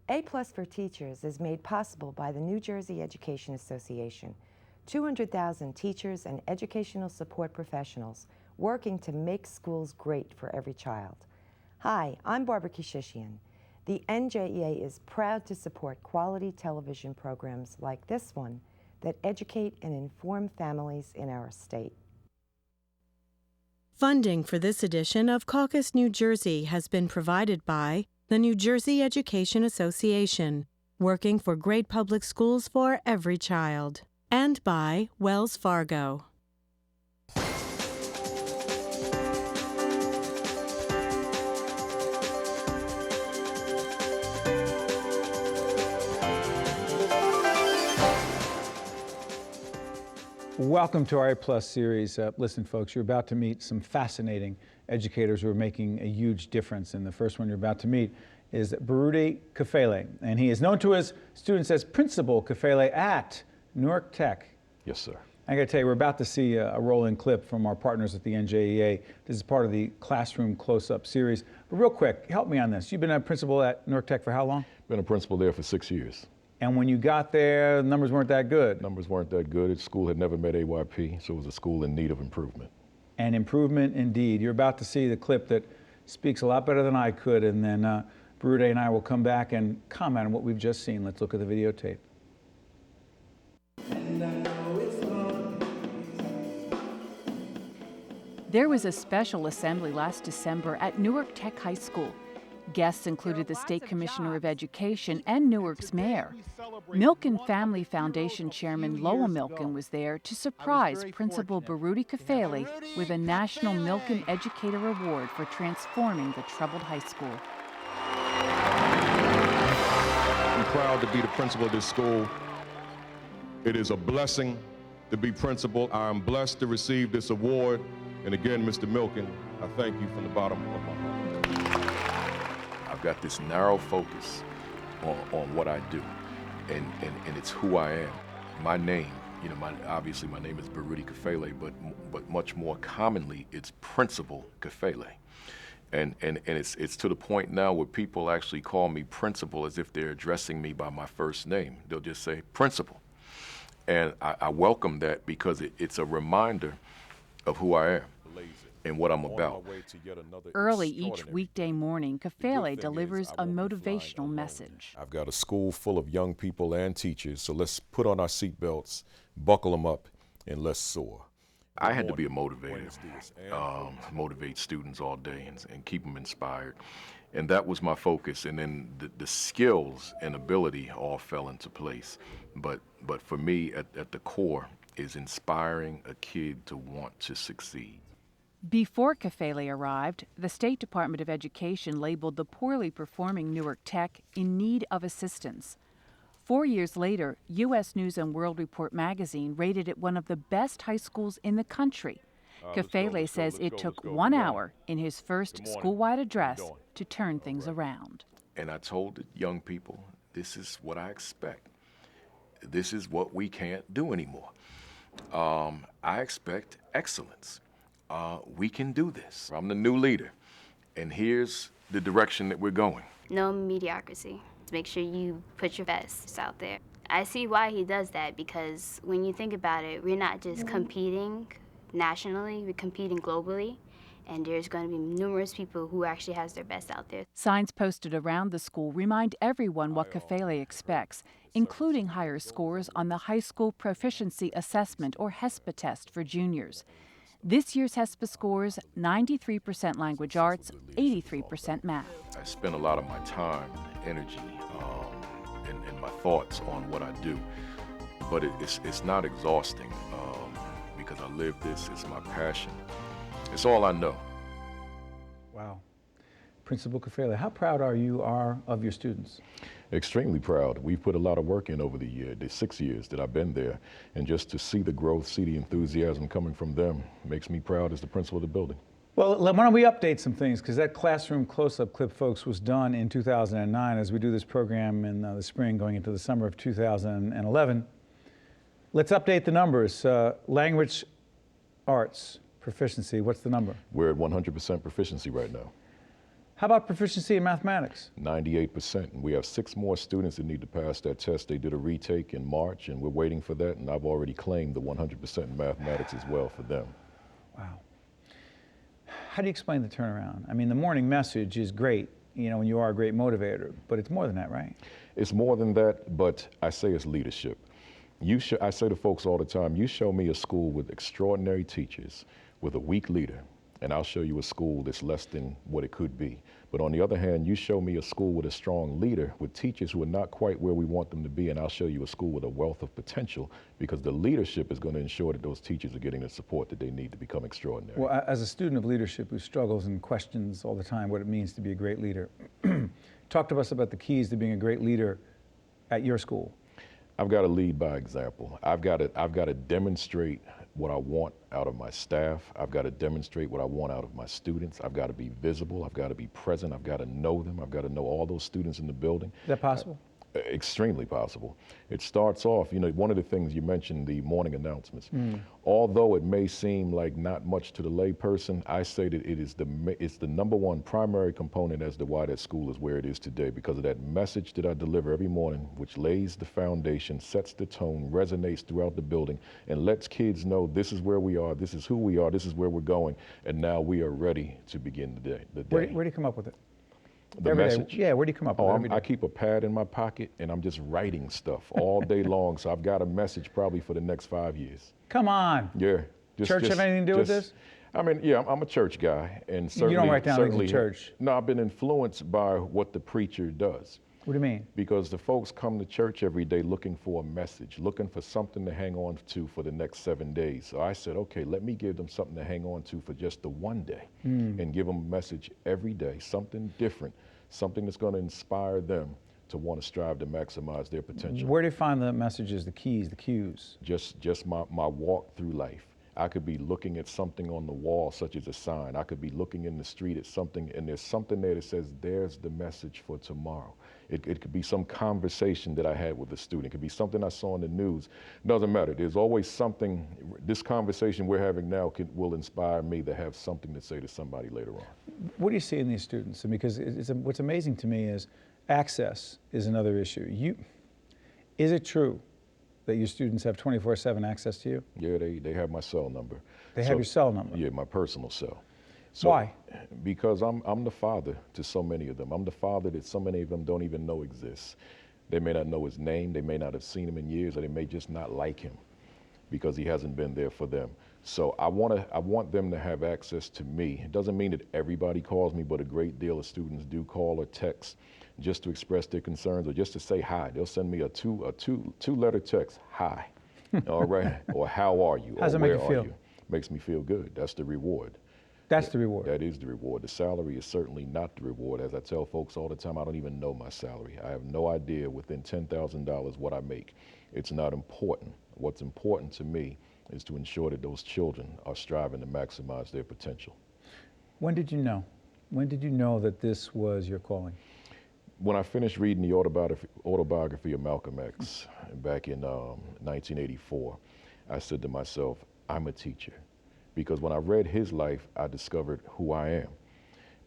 A+ for Teachers is made possible by the New Jersey Education Association, 200,000 teachers and educational support professionals working to make schools great for every child. Hi, I'm Barbara Kishishian. The NJEA is proud to support quality television programs like this one that educate and inform families in our state. Funding for this edition of Caucus New Jersey has been provided by the New Jersey Education Association, working for great public schools for every child, and by Wells Fargo. Welcome to our A+ series. Listen, folks, you're about to meet some fascinating educators who are making a huge difference. And the first one you're about to meet is Baruti Kafele. And he is known to his students as Principal Kafele at Newark Tech. Yes, sir. I got to tell you, we're about to see a rolling clip from our partners at the NJEA. This is part of the Classroom Close-Up series. But real quick, help me on this. You've been a principal at Newark Tech for how long? Been a principal there for 6 years. And when you got there, the numbers weren't that good. Numbers weren't that good. The school had never met AYP, so it was a school in need of improvement. And improvement indeed. You're about to see the clip that speaks a lot better than I could, and then Baruti and I will come back and comment on what we've just seen. Let's look at the videotape. There was a special assembly last December at Newark Tech High School. Guests included the State Commissioner of Education and Newark's mayor. Milken Family Foundation Chairman Lowell Milken was there to surprise Principal Baruti Kafele with a National Milken Educator Award for transforming the troubled high school. I'm proud to be the principal of this school. It is a blessing to be principal. I am blessed to receive this award. And again, Mr. Milken, I thank you from the bottom of my heart. I've got this narrow focus on what I do, and it's who I am. My name, obviously my name is Baruti Kafele, but much more commonly it's Principal Kafele. And it's to the point now where people actually call me principal as if they're addressing me by my first name. They'll just say principal. And I welcome that because it's a reminder of who I am and what I'm about. Early each weekday morning, Kafele delivers a motivational message. I've got a school full of young people and teachers, so let's put on our seatbelts, buckle them up, and let's soar. I had to be a motivator, motivate students all day and keep them inspired. And that was my focus. And then the skills and ability all fell into place. But for me, at the core, is inspiring a kid to want to succeed. Before Kafele arrived, the State Department of Education labeled the poorly performing Newark Tech in need of assistance. 4 years later, U.S. News and World Report magazine rated it one of the best high schools in the country. Kafele says it took 1 hour in his first school-wide address to turn things around. And I told the young people, this is what I expect. This is what we can't do anymore. I expect excellence. We can do this. I'm the new leader, and here's the direction that we're going. No mediocrity. Make sure you put your best out there. I see why he does that, because when you think about it, we're not just competing nationally, we're competing globally, and there's going to be numerous people who actually has their best out there. Signs posted around the school remind everyone what Kafele expects, including higher scores on the High School Proficiency Assessment, or HESPA test, for juniors. This year's HESPA scores 93% language arts, 83% math. I spend a lot of my time, energy, and my thoughts on what I do, but it's not exhausting because I live this. It's my passion. It's all I know. Wow. Principal Kafele, how proud are you of your students? Extremely proud. We've put a lot of work in over the 6 years that I've been there, and just to see the growth, see the enthusiasm coming from them makes me proud as the principal of the building. Well, why don't we update some things, because that classroom close-up clip, folks, was done in 2009 as we do this program in the spring going into the summer of 2011. Let's update the numbers. Language arts proficiency, what's the number? We're at 100% proficiency right now. How about proficiency in mathematics? 98%. And we have 6 more students that need to pass that test. They did a retake in March, and we're waiting for that. And I've already claimed the 100% in mathematics as well for them. Wow. How do you explain the turnaround? I mean, the morning message is great, you know, when you are a great motivator, but it's more than that, right? It's more than that, but I say it's leadership. I say to folks all the time, you show me a school with extraordinary teachers, with a weak leader, and I'll show you a school that's less than what it could be. But on the other hand, you show me a school with a strong leader, with teachers who are not quite where we want them to be, and I'll show you a school with a wealth of potential, because the leadership is going to ensure that those teachers are getting the support that they need to become extraordinary. Well, as a student of leadership who struggles and questions all the time what it means to be a great leader, talk to us about the keys to being a great leader at your school. I've got to lead by example. I've got to demonstrate what I want out of my staff. I've got to demonstrate what I want out of my students. I've got to be visible. I've got to be present. I've got to know them. I've got to know all those students in the building. Is that possible? Extremely possible. It starts off, you know, one of the things you mentioned, the morning announcements. Although it may seem like not much to the lay person, I say that it's the #1 primary component as to why that school is where it is today, because of that message that I deliver every morning, which lays the foundation, sets the tone, resonates throughout the building, and lets kids know this is where we are, this is who we are, this is where we're going, and now we are ready to begin the day. Where do you come up with it? The message? Yeah, where do you come up with it every day? I keep a pad in my pocket, and I'm just writing stuff all day long, so I've got a message probably for the next 5 years. Come on. Yeah. Church have anything to do with this? I mean, yeah, I'm a church guy, and certainly... You don't write down things in church? No, I've been influenced by what the preacher does. What do you mean? Because the folks come to church every day looking for a message, looking for something to hang on to for the next 7 days. So I said, okay, let me give them something to hang on to for just the one day, and give them a message every day, something different, something that's going to inspire them to want to strive to maximize their potential. Where do you find the messages, the keys, the cues? Just my walk through life. I could be looking at something on the wall, such as a sign. I could be looking in the street at something, and there's something there that says, there's the message for tomorrow. It could be some conversation that I had with a student. It could be something I saw in the news. It doesn't matter. There's always something. This conversation we're having now will inspire me to have something to say to somebody later on. What do you see in these students? Because what's amazing to me is access is another issue. Is it true that your students have 24/7 access to you? Yeah, they have my cell number. They have your cell number? Yeah, my personal cell. So, why? Because I'm the father to so many of them. I'm the father that so many of them don't even know exists. They may not know his name, they may not have seen him in years, or they may just not like him because he hasn't been there for them. So I want them to have access to me. It doesn't mean that everybody calls me, but a great deal of students do call or text just to express their concerns or just to say hi. They'll send me a two-letter text, hi, all right, or how are you? How does it make you feel? Makes me feel good. That's the reward. That's the reward. That is the reward. The salary is certainly not the reward. As I tell folks all the time, I don't even know my salary. I have no idea within $10,000 what I make. It's not important. What's important to me is to ensure that those children are striving to maximize their potential. When did you know? When did you know that this was your calling? When I finished reading the autobiography of Malcolm X back in 1984, I said to myself, I'm a teacher. Because when I read his life, I discovered who I am.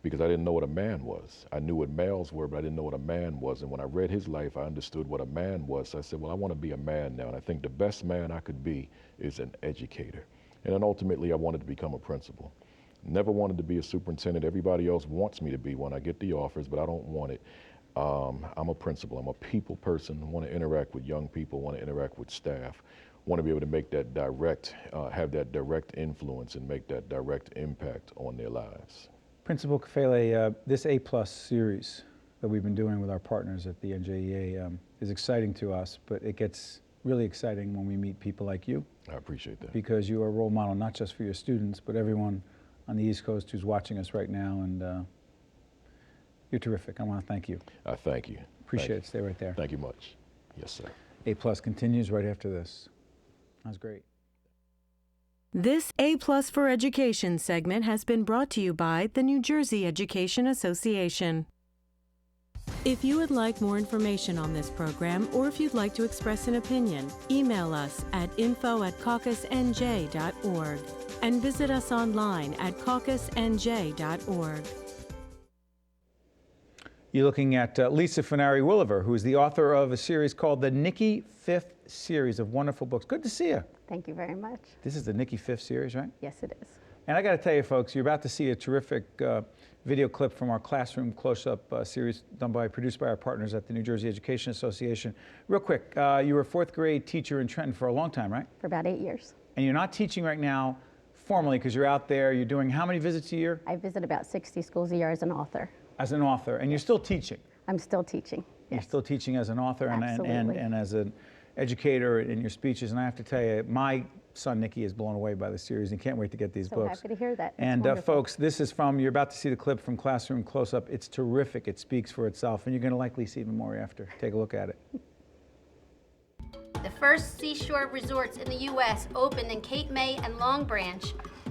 Because I didn't know what a man was. I knew what males were, but I didn't know what a man was. And when I read his life, I understood what a man was. So I said, well, I want to be a man now. And I think the best man I could be is an educator. And then ultimately, I wanted to become a principal. Never wanted to be a superintendent. Everybody else wants me to be one. I get the offers, but I don't want it. I'm a principal. I'm a people person. I want to interact with young people, want to interact with staff, want to be able to make that have that direct influence and make that direct impact on their lives. Principal Kafele, this A+ series that we've been doing with our partners at the NJEA is exciting to us, but it gets really exciting when we meet people like you. I appreciate that. Because you are a role model not just for your students, but everyone on the East Coast who's watching us right now, and you're terrific. I want to thank you. Thank you. Appreciate it. Stay right there. Thank you much. Yes, sir. A+ continues right after this. That was great. This A+ for Education segment has been brought to you by the New Jersey Education Association. If you would like more information on this program, or if you'd like to express an opinion, email us at info@caucusnj.org and visit us online at caucusnj.org. You're looking at Lisa Funari-Willever, who is the author of a series called the Nikki Fifth series of wonderful books. Good to see you. Thank you very much. This is the Nikki Fifth series, right? Yes, it is. And I got to tell you, folks, you're about to see a terrific video clip from our classroom close-up series produced by our partners at the New Jersey Education Association. Real quick, you were a fourth grade teacher in Trenton for a long time, right? For about 8 years. And you're not teaching right now formally because you're out there. You're doing how many visits a year? I visit about 60 schools a year as an author. As an author, and you're still teaching. I'm still teaching. You're Yes. still teaching as an author Absolutely. and as an educator in your speeches. And I have to tell you, my son Nicky is blown away by the series and can't wait to get these So books. happy to hear that. It's And wonderful. folks, this is from, you're about to see the clip from Classroom Close-Up. It's terrific. It speaks for itself, and you're going to likely see even more after. Take a look at it. The first seashore resorts in the U.S. opened in Cape May and Long Branch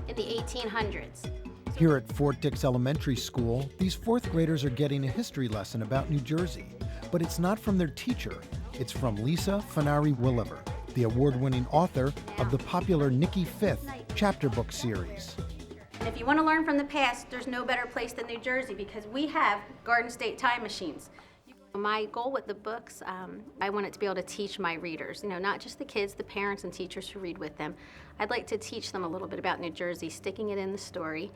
in the 1800s. Here at Fort Dix Elementary School, these fourth graders are getting a history lesson about New Jersey. But it's not from their teacher, it's from Lisa Funari-Willever, the award-winning author of the popular Nikki Fifth chapter book series. And if you want to learn from the past, there's no better place than New Jersey because we have Garden State time machines. My goal with the books, I want it to be able to teach my readers, not just the kids, the parents and teachers who read with them. I'd like to teach them a little bit about New Jersey, sticking it in the story.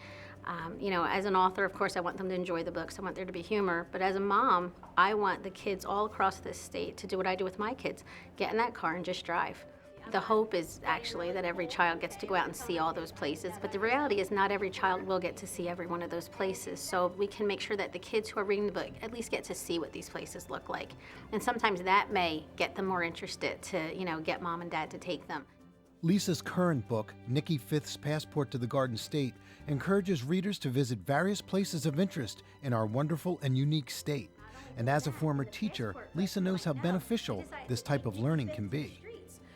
As an author, of course, I want them to enjoy the books. I want there to be humor. But as a mom, I want the kids all across this state to do what I do with my kids, get in that car and just drive. The hope is actually that every child gets to go out and see all those places, but the reality is not every child will get to see every one of those places. So we can make sure that the kids who are reading the book at least get to see what these places look like. And sometimes that may get them more interested to, get mom and dad to take them. Lisa's current book, Nikki Fifth's Passport to the Garden State, encourages readers to visit various places of interest in our wonderful and unique state. And as a former teacher, Lisa knows how beneficial this type of learning can be.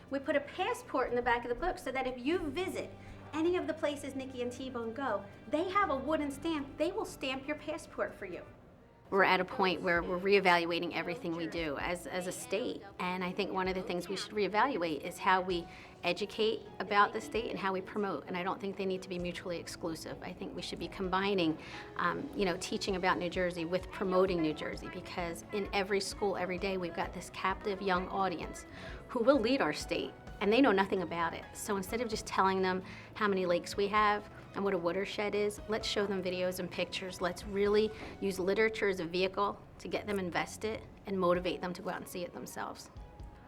We put a passport in the back of the book so that if you visit any of the places Nikki and T-Bone go, they have a wooden stamp. They will stamp your passport for you. We're at a point where we're reevaluating everything we do as a state. And I think one of the things we should reevaluate is how we educate about the state and how we promote. And I don't think they need to be mutually exclusive. I think we should be combining, teaching about New Jersey with promoting New Jersey, because in every school, every day, we've got this captive young audience who will lead our state, and they know nothing about it. So instead of just telling them how many lakes we have and what a watershed is, let's show them videos and pictures. Let's really use literature as a vehicle to get them invested and motivate them to go out and see it themselves.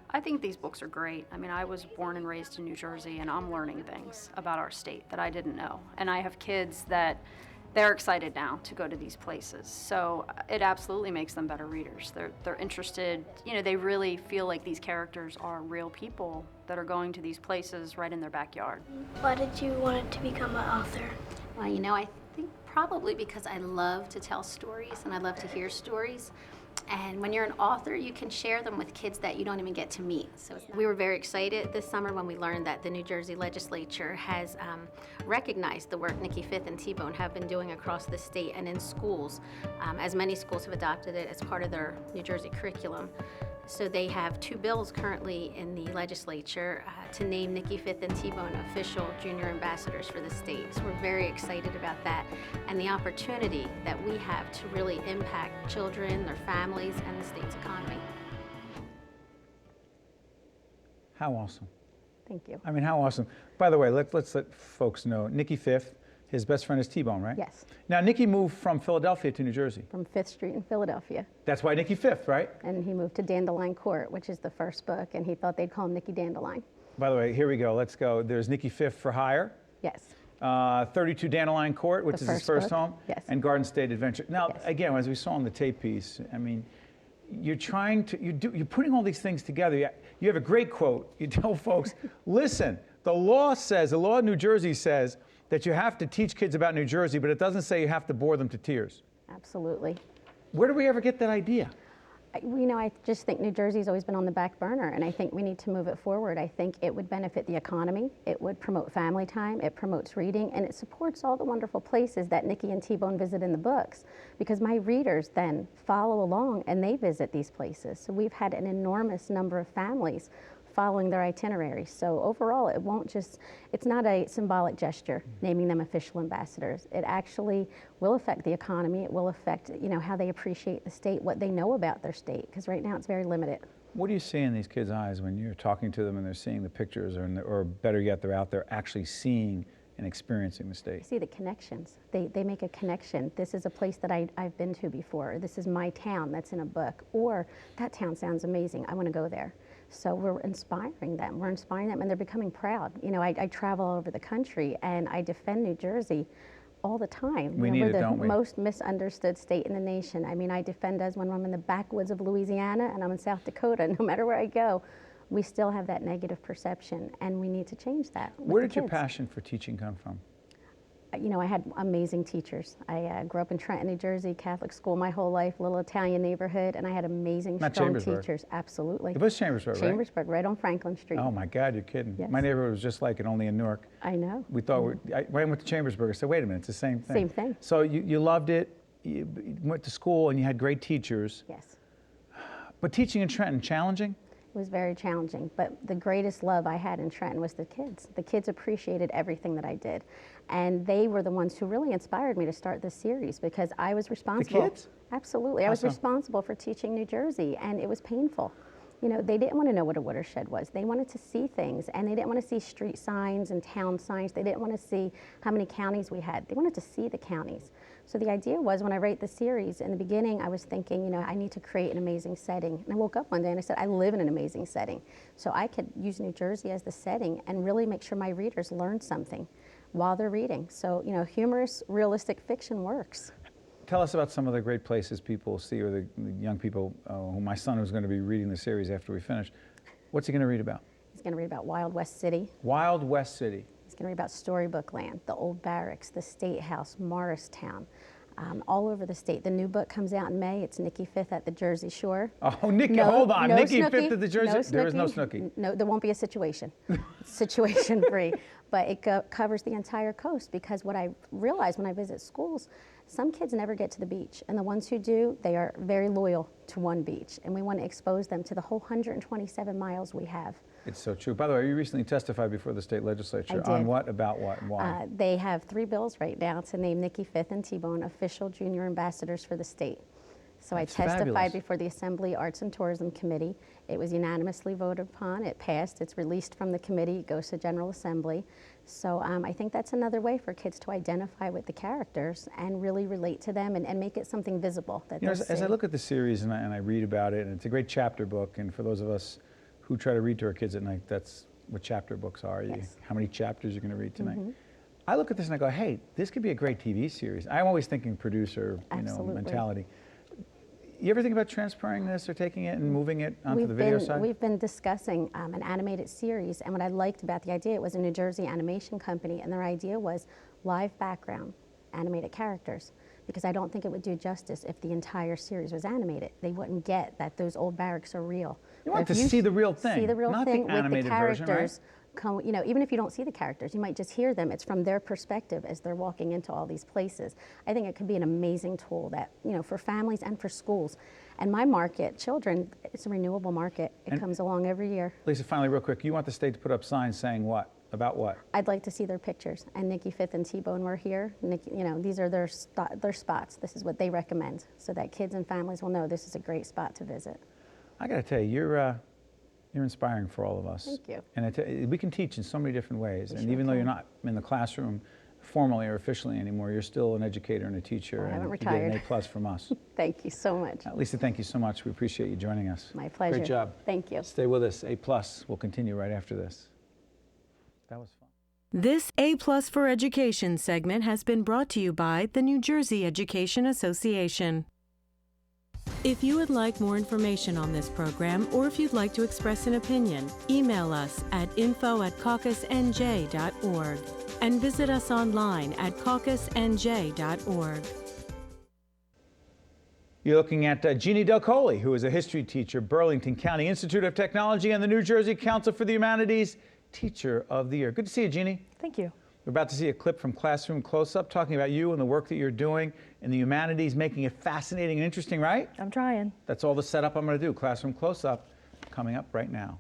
I think these books are great. I mean, I was born and raised in New Jersey, and I'm learning things about our state that I didn't know. And I have kids that they're excited now to go to these places. So it absolutely makes them better readers. They're interested, they really feel like these characters are real people that are going to these places right in their backyard. Why did you want to become an author? Well, I think probably because I love to tell stories and I love to hear stories. And when you're an author, you can share them with kids that you don't even get to meet. So we were very excited this summer when we learned that the New Jersey legislature has recognized the work Nikki Fifth and T-Bone have been doing across the state and in schools, as many schools have adopted it as part of their New Jersey curriculum. So they have 2 bills currently in the legislature to name Nikki Fifth and T-Bone official junior ambassadors for the state. So we're very excited about that and the opportunity that we have to really impact children, their families, and the state's economy. How awesome. Thank you. I mean, how awesome. By the way, let's let folks know, Nikki Fifth, his best friend is T-Bone, right? Yes. Now, Nikki moved from Philadelphia to New Jersey. From 5th Street in Philadelphia. That's why Nikki Fifth, right? And he moved to Dandelion Court, which is the first book, and he thought they'd call him Nikki Dandelion. By the way, here we go. Let's go. There's Nikki Fifth for Hire. Yes. 32 Dandelion Court, which is his first book. home. Yes. And Garden State Adventure. Now, Yes. again, as we saw in the tape piece, I mean, you're putting all these things together. You have a great quote. You tell folks, listen, the law of New Jersey says that you have to teach kids about New Jersey, but it doesn't say you have to bore them to tears. Absolutely. Where do we ever get that idea? I just think New Jersey's always been on the back burner, and I think we need to move it forward. I think it would benefit the economy, it would promote family time, it promotes reading, and it supports all the wonderful places that Nikki and T-Bone visit in the books, because my readers then follow along and they visit these places. So we've had an enormous number of families following their itinerary. So overall, it won't just, it's not a symbolic gesture, naming them official ambassadors. It actually will affect the economy. It will affect, you know, how they appreciate the state, what they know about their state, because right now it's very limited. What do you see in these kids' eyes when you're talking to them and they're seeing the pictures, or better yet, they're out there actually seeing and experiencing the state? See the connections. They make a connection. This is a place that I've been to before. Or this is my town that's in a book. Or that town sounds amazing. I want to go there. So we're inspiring them. We're inspiring them, and they're becoming proud. You know, I travel all over the country, and I defend New Jersey all the time. We need it, don't we? We're the most misunderstood state in the nation. I mean, I defend us when I'm in the backwoods of Louisiana and I'm in South Dakota. No matter where I go, we still have that negative perception, and we need to change that. Where did your passion for teaching come from? You know, I had amazing teachers. I grew up in Trenton, New Jersey, Catholic school my whole life, little Italian neighborhood, and I had amazing, strong teachers. Absolutely. It was Chambersburg, right? Chambersburg, right on Franklin Street. Oh my God, you're kidding. Yes. My neighborhood was just like it, only in Newark. I know. We thought, I went to Chambersburg. I said, wait a minute, it's the same thing. Same thing. So you loved it, you went to school, and you had great teachers. Yes. But teaching in Trenton, challenging? It was very challenging, but the greatest love I had in Trenton was the kids. The kids appreciated everything that I did, and they were the ones who really inspired me to start this series, because I was responsible. The kids? Absolutely. I was responsible for teaching New Jersey, and it was painful. You know, they didn't want to know what a watershed was. They wanted to see things, and they didn't want to see street signs and town signs. They didn't want to see how many counties we had. They wanted to see the counties. So the idea was, when I write the series, in the beginning I was thinking, you know, I need to create an amazing setting. And I woke up one day and I said, I live in an amazing setting. So I could use New Jersey as the setting and really make sure my readers learn something while they're reading. So, you know, humorous, realistic fiction works. Tell us about some of the great places people see, or the young people who my son is going to be reading the series after we finish. What's he going to read about? He's going to read about Wild West City. Wild West City. He's going to read about Storybook Land, the old barracks, the State House, Morristown, all over the state. The new book comes out in May. It's Nikki Fifth at the Jersey Shore. Oh, Nikki, hold on. No Nikki Snooki, Fifth at the Jersey? no There is no Snooki. Snooki. No, there won't be a situation. It's situation free. But it covers the entire coast, because what I realize when I visit schools, some kids never get to the beach, and the ones who do, they are very loyal to one beach, and we want to expose them to the whole 127 miles we have. It's so true. By the way, you recently testified before the state legislature. I did. On what, about what, and why? They have 3 bills right now to name Nikki Fifth and T-Bone official junior ambassadors for the state. So That's I testified fabulous. before the Assembly Arts and Tourism Committee. It was unanimously voted upon. It passed. It's released from the committee. It goes to General Assembly. So I think that's another way for kids to identify with the characters and really relate to them, and make it something visible that You know, they'll as I see. look at the series and I read about it, and it's a great chapter book, and for those of us who try to read to our kids at night, that's what chapter books are. Yes. How many chapters you're going to read tonight. I look at this and I go, hey, this could be a great TV series. I'm always thinking producer, Absolutely. mentality. You ever think about transferring this or taking it and moving it onto the video side? We've been discussing an animated series, and what I liked about the idea, it was a New Jersey animation company, and their idea was live background, animated characters, because I don't think it would do justice if the entire series was animated. They wouldn't get that those old barracks are real. You want If to see the real thing, see the real not thing the with animated the version, characters. right? You know, even if you don't see the characters, you might just hear them. It's from their perspective as they're walking into all these places. I think it could be an amazing tool that, you know, for families and for schools. And my market, children, it's a renewable market. It comes along every year. Lisa, finally, real quick, you want the state to put up signs saying what? About what? I'd like to see their pictures. And Nikki Fifth and T-Bone were here. Nikki, you know, these are their spots. This is what they recommend, so that kids and families will know this is a great spot to visit. I got to tell you, you're inspiring for all of us. Thank you. And we can teach in so many different ways. And even though you're not in the classroom formally or officially anymore, you're still an educator and a teacher. I haven't and retired. You get an A+ from us. Thank you so much. Lisa, thank you so much. We appreciate you joining us. My pleasure. Great job. Thank you. Stay with us. A+. We'll continue right after this. That was fun. This A+ for Education segment has been brought to you by the New Jersey Education Association. If you would like more information on this program, or if you'd like to express an opinion, email us at info@caucusnj.org and visit us online at caucusnj.org. You're looking at Jeanne DelColle, who is a history teacher, Burlington County Institute of Technology, and the New Jersey Council for the Humanities Teacher of the Year. Good to see you, Jeanne. Thank you. We're about to see a clip from Classroom Close-Up talking about you and the work that you're doing in the humanities, making it fascinating and interesting, right? I'm trying. That's all the setup I'm going to do. Classroom Close-Up coming up right now.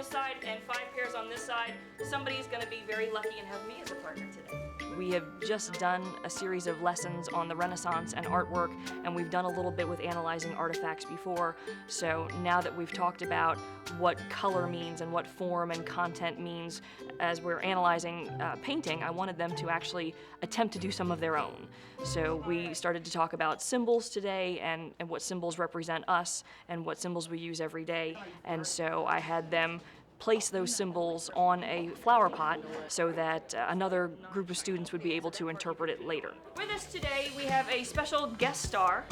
this side and 5 pairs on this side, somebody's going to be very lucky and have me as a partner today. We have just done a series of lessons on the Renaissance and artwork, and we've done a little bit with analyzing artifacts before. So now that we've talked about what color means and what form and content means as we're analyzing painting, I wanted them to actually attempt to do some of their own. So we started to talk about symbols today and what symbols represent us and what symbols we use every day. And so I had them place those symbols on a flower pot so that another group of students would be able to interpret it later. With us today, we have a special guest star,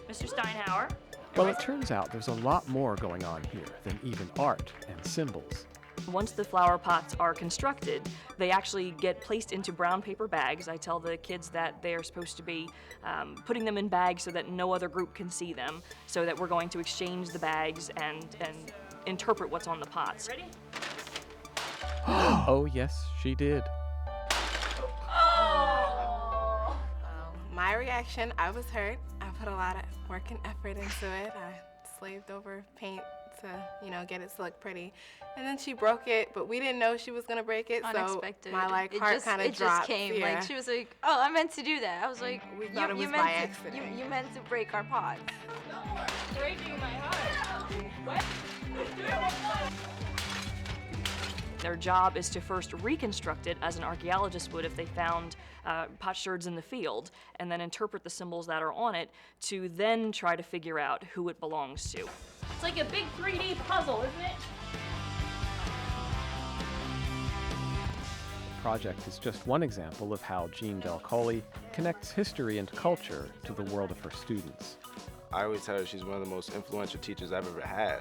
Mr. Steinhauer. Well, it turns out there's a lot more going on here than even art and symbols. Once the flower pots are constructed, they actually get placed into brown paper bags. I tell the kids that they are supposed to be putting them in bags so that no other group can see them, so that we're going to exchange the bags and interpret what's on the pots. Ready? Oh, yes, she did. My reaction, I was hurt. I put a lot of work and effort into it. I slaved over paint to, get it to look pretty. And then she broke it, but we didn't know she was gonna break it. Unexpected. So my heart kind of dropped. It just came. Yeah. Like she was like, "Oh, I meant to do that." I was like, We thought it was by accident. You meant to break our pots." Breaking my heart. What? Their job is to first reconstruct it as an archaeologist would if they found potsherds in the field, and then interpret the symbols that are on it to then try to figure out who it belongs to. It's like a big 3D puzzle, isn't it? The project is just one example of how Jeanne DelColle connects history and culture to the world of her students. I always tell her she's one of the most influential teachers I've ever had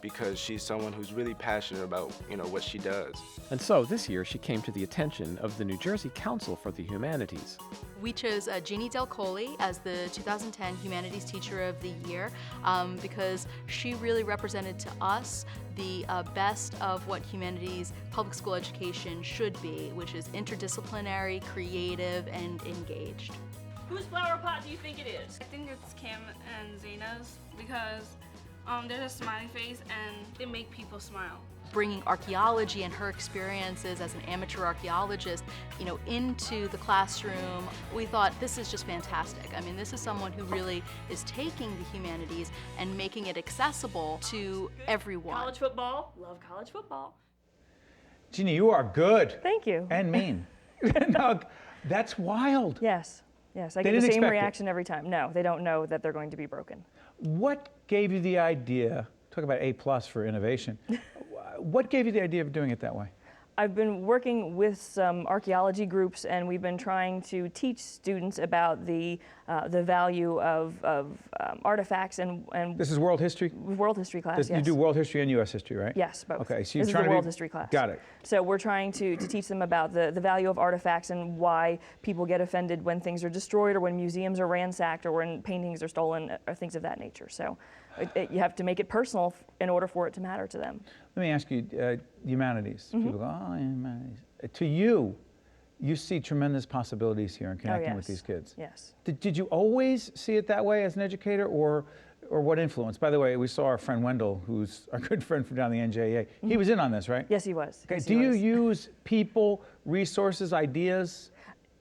because she's someone who's really passionate about, what she does. And so this year she came to the attention of the New Jersey Council for the Humanities. We chose Jeanne DelColle as the 2010 Humanities Teacher of the Year because she really represented to us the best of what humanities public school education should be, which is interdisciplinary, creative, and engaged. Whose flower pot do you think it is? I think it's Kim and Zena's because they're a smiley face and they make people smile. Bringing archaeology and her experiences as an amateur archaeologist, into the classroom, we thought this is just fantastic. I mean, this is someone who really is taking the humanities and making it accessible to everyone. College football, love college football. Jeanne, you are good. Thank you. And mean. No, that's wild. Yes. Yes, I get the same reaction every time. No, they don't know that they're going to be broken. What gave you the idea, talk about A+ for innovation, what gave you the idea of doing it that way? I've been working with some archaeology groups, and we've been trying to teach students about the value of artifacts and. This is world history? World history class, yes. You do world history and U.S. history, right? Yes, both. Okay, so you're this trying is to a world history class. Got it. So we're trying to teach them about the value of artifacts and why people get offended when things are destroyed or when museums are ransacked or when paintings are stolen or things of that nature. So you have to make it personal in order for it to matter to them. Let me ask you, humanities. Mm-hmm. People go, oh, humanities. To you see tremendous possibilities here in connecting with these kids. Yes. Did you always see it that way as an educator, or what influence? By the way, we saw our friend Wendell, who's our good friend from down the NJEA. Mm-hmm. He was in on this, right? Yes, he was. Okay. Yes, Do you use people, resources, ideas?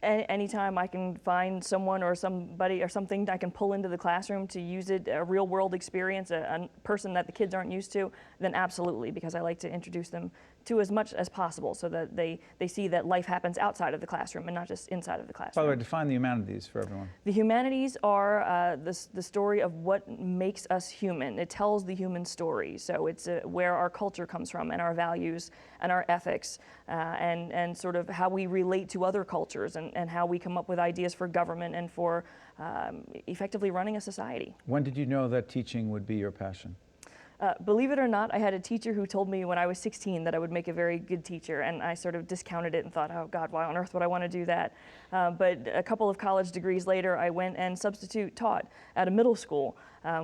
Anytime I can find someone or somebody or something I can pull into the classroom to use it, a real world experience, a person that the kids aren't used to, then absolutely, because I like to introduce them to as much as possible so that they see that life happens outside of the classroom and not just inside of the classroom. By the way, define the humanities for everyone. The humanities are the story of what makes us human. It tells the human story. So it's where our culture comes from and our values and our ethics and sort of how we relate to other cultures and how we come up with ideas for government and for effectively running a society. When did you know that teaching would be your passion? Believe it or not, I had a teacher who told me when I was 16 that I would make a very good teacher, and I sort of discounted it and thought, oh God, why on earth would I want to do that? But a couple of college degrees later, I went and substitute taught at a middle school,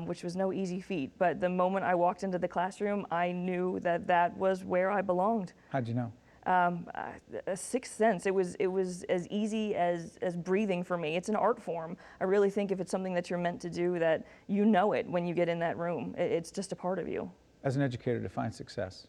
which was no easy feat. But the moment I walked into the classroom, I knew that that was where I belonged. How'd you know? A sixth sense. It was as easy as breathing for me. It's an art form. I really think if it's something that you're meant to do, that you know it when you get in that room. It's just a part of you. As an educator, define success.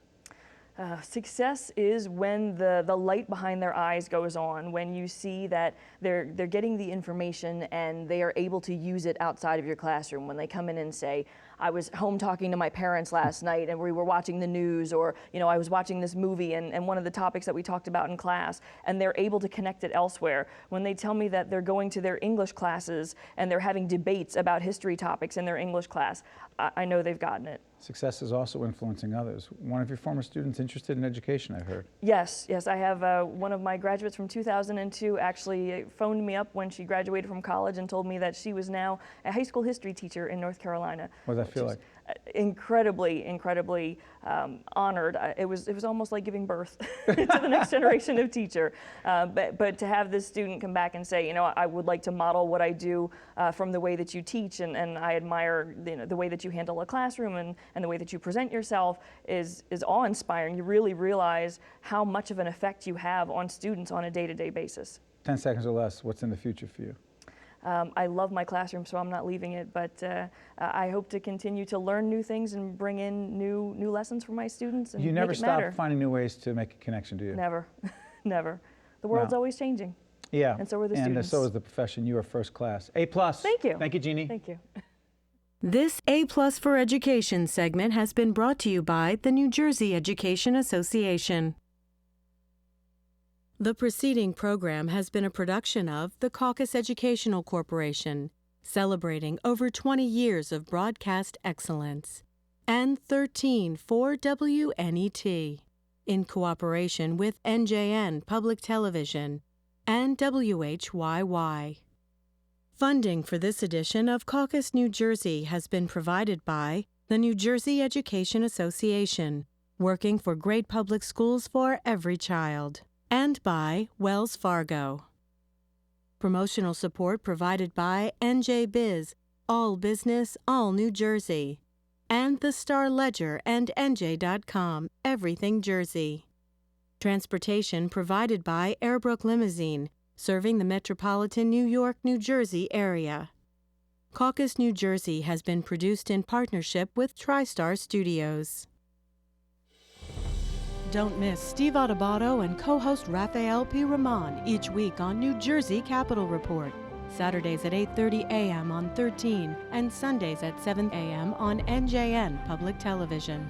Success is when the light behind their eyes goes on, when you see that they're getting the information and they are able to use it outside of your classroom. When they come in and say, I was home talking to my parents last night and we were watching the news, or I was watching this movie and one of the topics that we talked about in class, and they're able to connect it elsewhere. When they tell me that they're going to their English classes and they're having debates about history topics in their English class, I know they've gotten it. Success is also influencing others. One of your former students interested in education, I heard. Yes, I have one of my graduates from 2002 actually phoned me up when she graduated from college and told me that she was now a high school history teacher in North Carolina. What does that feel like? Incredibly honored. It was almost like giving birth to the next generation of teacher. But to have this student come back and say, I would like to model what I do from the way that you teach, and I admire the way that you handle a classroom and the way that you present yourself is awe-inspiring. You really realize how much of an effect you have on students on a day-to-day basis. 10 seconds or less, what's in the future for you? I love my classroom, so I'm not leaving it, but I hope to continue to learn new things and bring in new lessons for my students and You never make it matter. stop finding new ways to make a connection, do you? Never, never. The world's Wow. always changing. Yeah, And so are the and students. so is the profession. You are first class. A+. Thank you. Thank you, Jeannie. Thank you. This A+ for Education segment has been brought to you by the New Jersey Education Association. The preceding program has been a production of the Caucus Educational Corporation, celebrating over 20 years of broadcast excellence, and 13 for WNET, in cooperation with NJN Public Television and WHYY. Funding for this edition of Caucus New Jersey has been provided by the New Jersey Education Association, working for great public schools for every child, and by Wells Fargo. Promotional support provided by NJ Biz, All Business, All New Jersey, and the Star Ledger and NJ.com, Everything Jersey. Transportation provided by Airbrook Limousine, serving the metropolitan New York, New Jersey area. Caucus New Jersey has been produced in partnership with TriStar Studios. Don't miss Steve Adubato and co-host Rafael P. Rahman each week on New Jersey Capitol Report. Saturdays at 8:30 a.m. on 13 and Sundays at 7 a.m. on NJN Public Television.